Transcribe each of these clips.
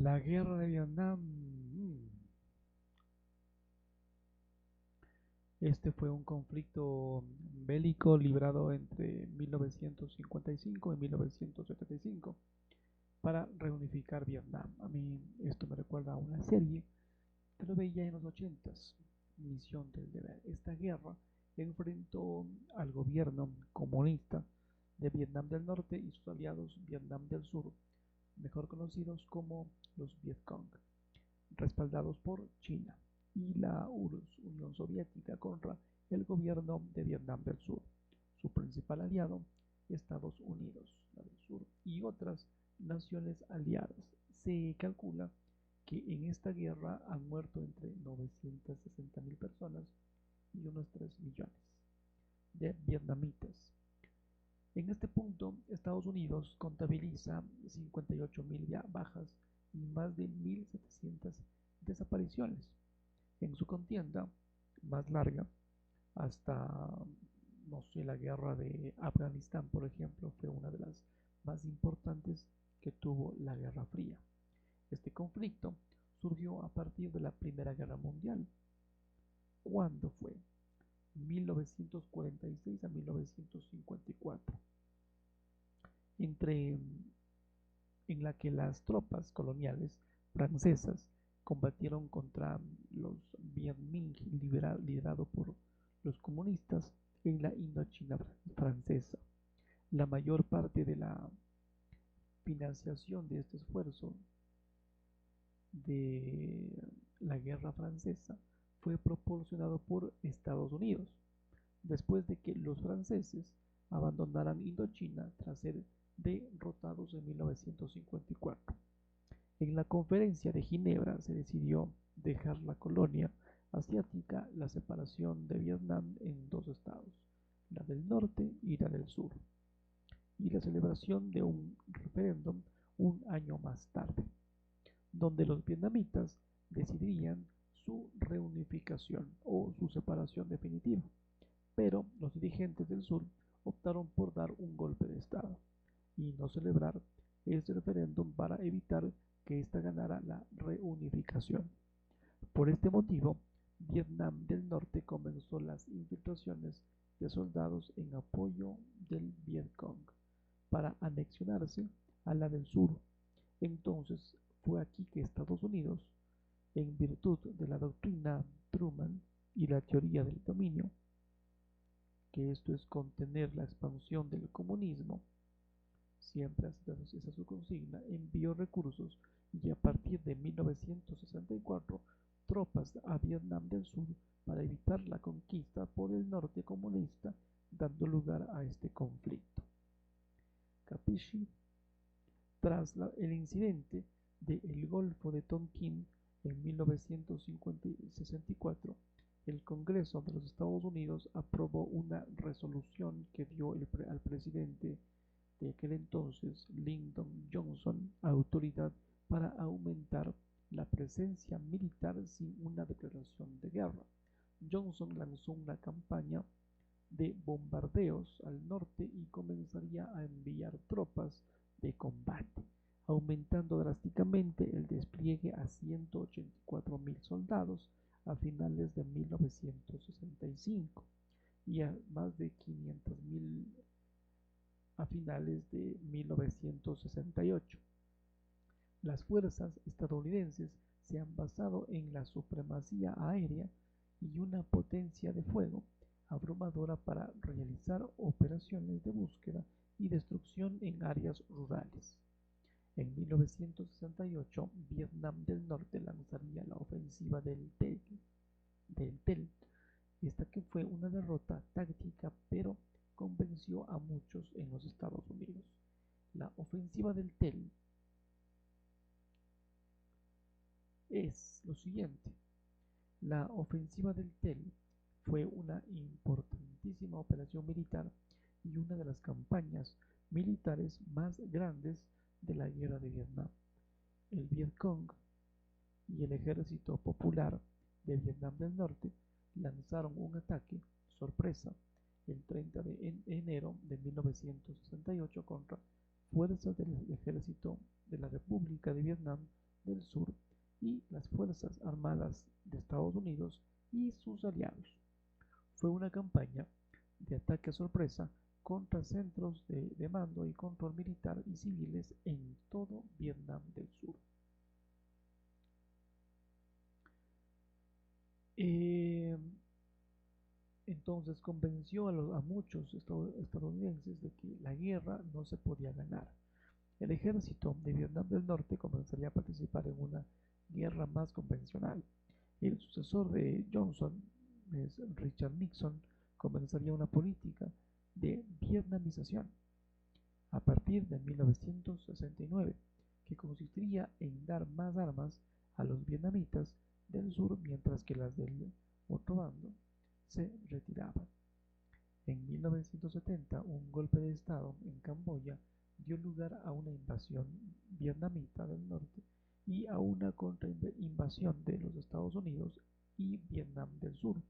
La guerra de Vietnam. Este fue un conflicto bélico librado entre 1955 y 1975 para reunificar Vietnam. A mí esto me recuerda a una serie que lo veía en los 80s, Misión del Deber. Esta guerra enfrentó al gobierno comunista de Vietnam del Norte y sus aliados Vietnam del Sur, mejor conocidos como los Vietcong, respaldados por China y la Unión Soviética contra el gobierno de Vietnam del Sur, su principal aliado, Estados Unidos del Sur y otras naciones aliadas. Se calcula que en esta guerra han muerto entre 960.000 personas y unos 3 millones de vietnamitas. En este punto, Estados Unidos contabiliza 58.000 bajas y más de 1.700 desapariciones. En su contienda más larga, hasta, no sé, la guerra de Afganistán, por ejemplo, fue una de las más importantes que tuvo la Guerra Fría. Este conflicto surgió a partir de la Primera Guerra Mundial. ¿Cuándo fue? 1946 a 1954, entre, en la que las tropas coloniales francesas combatieron contra los Viet Minh liderado por los comunistas en la Indochina francesa. La mayor parte de la financiación de este esfuerzo de la guerra francesa fue proporcionado por Estados Unidos, después de que los franceses abandonaran Indochina tras ser derrotados en 1954. En la Conferencia de Ginebra se decidió dejar la colonia asiática la separación de Vietnam en dos estados, la del norte y la del sur, y la celebración de un referéndum un año más tarde, donde los vietnamitas decidirían su reunificación o su separación definitiva, pero los dirigentes del sur optaron por dar un golpe de estado y no celebrar este referéndum para evitar que ésta ganara la reunificación. Por este motivo, Vietnam del Norte comenzó las infiltraciones de soldados en apoyo del Vietcong para anexionarse a la del sur. Entonces fue aquí que Estados Unidos, en virtud de la doctrina Truman y la teoría del dominio, que esto es contener la expansión del comunismo, siempre ha sido esa su consigna, envió recursos y a partir de 1964 tropas a Vietnam del Sur para evitar la conquista por el norte comunista, dando lugar a este conflicto. Capisci? Tras el incidente del Golfo de Tonkin en 1964, el Congreso de los Estados Unidos aprobó una resolución que dio al presidente de aquel entonces, Lyndon Johnson, autoridad para aumentar la presencia militar sin una declaración de guerra. Johnson lanzó una campaña de bombardeos al norte y comenzaría a enviar tropas de combate, aumentando drásticamente el despliegue a 184.000 soldados a finales de 1965 y a más de 500.000 a finales de 1968. Las fuerzas estadounidenses se han basado en la supremacía aérea y una potencia de fuego abrumadora para realizar operaciones de búsqueda y destrucción en áreas rurales. En 1968, Vietnam del Norte lanzaría la ofensiva del Tel, esta que fue una derrota táctica, pero convenció a muchos en los Estados Unidos. La ofensiva del Tel es lo siguiente. La ofensiva del Tel fue una importantísima operación militar y una de las campañas militares más grandes de la guerra de Vietnam. El Vietcong y el Ejército Popular de Vietnam del Norte lanzaron un ataque sorpresa el 30 de enero de 1968 contra fuerzas del ejército de la República de Vietnam del Sur y las Fuerzas Armadas de Estados Unidos y sus aliados. Fue una campaña de ataque sorpresa contra centros de mando y control militar y civiles en todo Vietnam del Sur. Eh, entonces convenció a muchos estadounidenses de que la guerra no se podía ganar. El ejército de Vietnam del Norte comenzaría a participar en una guerra más convencional. El sucesor de Johnson, Richard Nixon, comenzaría una política de vietnamización a partir de 1969, que consistiría en dar más armas a los vietnamitas del sur mientras que las del otro bando se retiraban. En 1970, un golpe de estado en Camboya dio lugar a una invasión vietnamita del norte y a una contrainvasión de los Estados Unidos y Vietnam del Sur,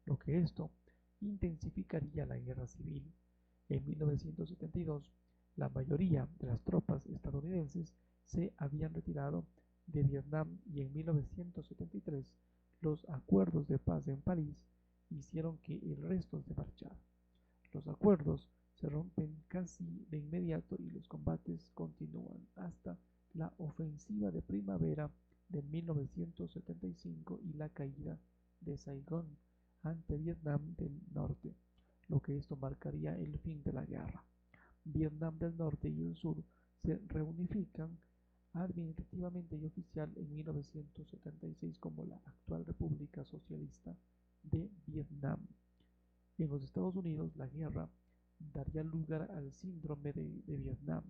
lo que esto intensificaría la guerra civil. En 1972, la mayoría de las tropas estadounidenses se habían retirado de Vietnam y en 1973 los acuerdos de paz en París hicieron que el resto se marchara. Los acuerdos se rompen casi de inmediato y los combates continúan hasta la ofensiva de primavera de 1975 y la caída de Saigón ante Vietnam del Norte, lo que esto marcaría el fin de la guerra. Vietnam del Norte y el Sur se reunifican administrativamente y oficial en 1976 como la actual República Socialista de Vietnam. En los Estados Unidos, la guerra daría lugar al síndrome de Vietnam,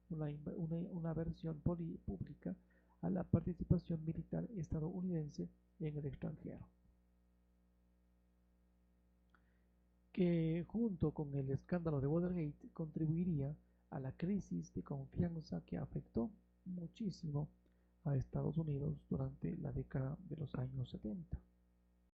una versión pública a la participación militar estadounidense en el extranjero, que junto con el escándalo de Watergate contribuiría a la crisis de confianza que afectó muchísimo a Estados Unidos durante la década de los años 70.